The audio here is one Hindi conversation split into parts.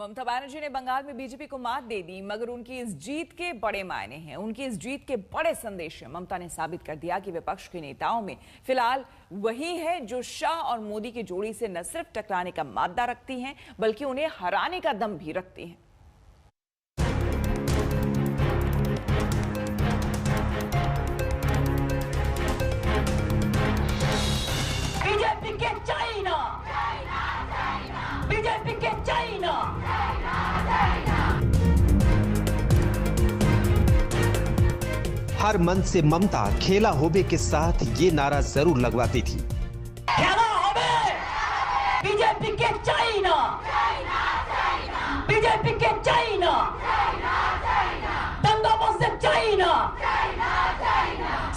ममता बनर्जी ने बंगाल में बीजेपी को मात दे दी, मगर उनकी इस जीत के बड़े मायने हैं। उनकी इस जीत के बड़े संदेश हैं। ममता ने साबित कर दिया कि विपक्ष के नेताओं में फिलहाल वही है जो शाह और मोदी की जोड़ी से न सिर्फ टकराने का मादा रखती हैं, बल्कि उन्हें हराने का दम भी रखती हैं। बीजेपी के चाइना, बीजेपी के चाइना। हर मंच से ममता खेला होबे के साथ ये नारा जरूर लगवाती थी। खेला होबे, बीजेपी के चाइना, बीजेपी के चाइना, दंगाबाज चाइना,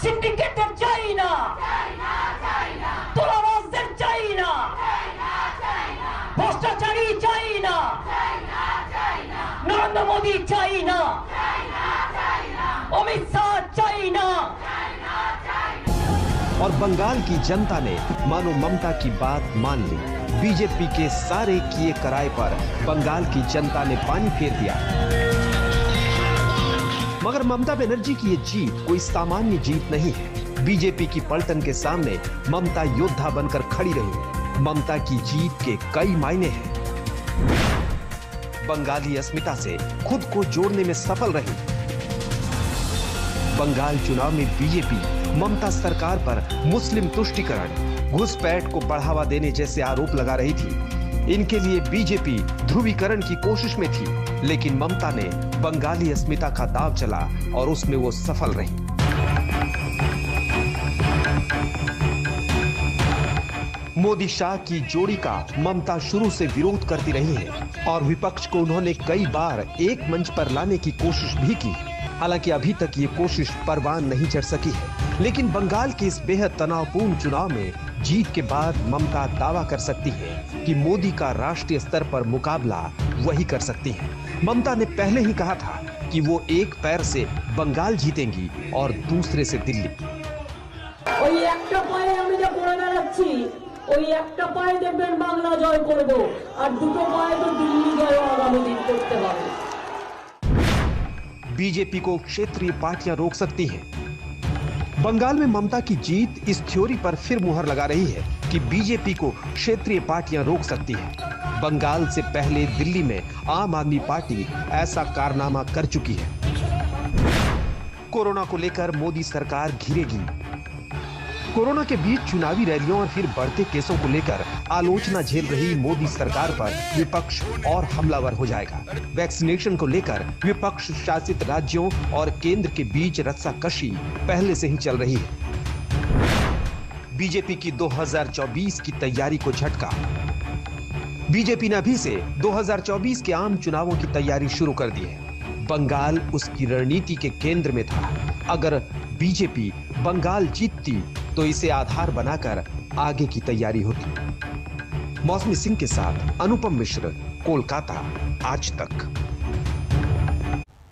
सिंडिकेटेड चाइना, तुलाबाज चाइना, भ्रष्टाचारी चाइना, नरेंद्र मोदी चाइना, अमित शाह चाइना। और बंगाल की जनता ने मानो ममता की बात मान ली। बीजेपी के सारे किए कराए पर बंगाल की जनता ने पानी फेर दिया। मगर ममता बनर्जी की ये जीत कोई सामान्य जीत नहीं है। बीजेपी की पलटन के सामने ममता योद्धा बनकर खड़ी रही। ममता की जीत के कई मायने हैं। बंगाली अस्मिता से खुद को जोड़ने में सफल रही। बंगाल चुनाव में बीजेपी ममता सरकार पर मुस्लिम तुष्टीकरण, घुसपैठ को बढ़ावा देने जैसे आरोप लगा रही थी। इनके लिए बीजेपी ध्रुवीकरण की कोशिश में थी, लेकिन ममता ने बंगाली अस्मिता का दांव चला और उसमें वो सफल रही। मोदी शाह की जोड़ी का ममता शुरू से विरोध करती रही है और विपक्ष को उन्होंने कई बार एक मंच पर लाने की कोशिश भी की। हालांकि अभी तक ये कोशिश परवान नहीं चढ़ सकी है। लेकिन बंगाल के इस बेहद तनावपूर्ण चुनाव में जीत के बाद ममता दावा कर सकती है कि मोदी का राष्ट्रीय स्तर पर मुकाबला वही कर सकती है। ममता ने पहले ही कहा था कि वो एक पैर से बंगाल जीतेंगी और दूसरे से दिल्ली। बीजेपी को क्षेत्रीय पार्टियां रोक सकती हैं। बंगाल में ममता की जीत इस थ्योरी पर फिर मुहर लगा रही है कि बीजेपी को क्षेत्रीय पार्टियां रोक सकती हैं। बंगाल से पहले दिल्ली में आम आदमी पार्टी ऐसा कारनामा कर चुकी है। कोरोना को लेकर मोदी सरकार घिरेगी। कोरोना के बीच चुनावी रैलियों और फिर बढ़ते केसों को लेकर आलोचना झेल रही मोदी सरकार पर विपक्ष और हमलावर हो जाएगा। वैक्सीनेशन को लेकर विपक्ष शासित राज्यों और केंद्र के बीच रस्साकशी पहले से ही चल रही है। बीजेपी की 2024 की तैयारी को झटका। बीजेपी ने अभी से 2024 के आम चुनावों की तैयारी शुरू कर दी है। बंगाल उसकी रणनीति के केंद्र में था। अगर बीजेपी बंगाल जीतती तो इसे आधार बनाकर आगे की तैयारी होती। मौसमी सिंह के साथ अनुपम मिश्र, कोलकाता, आज तक।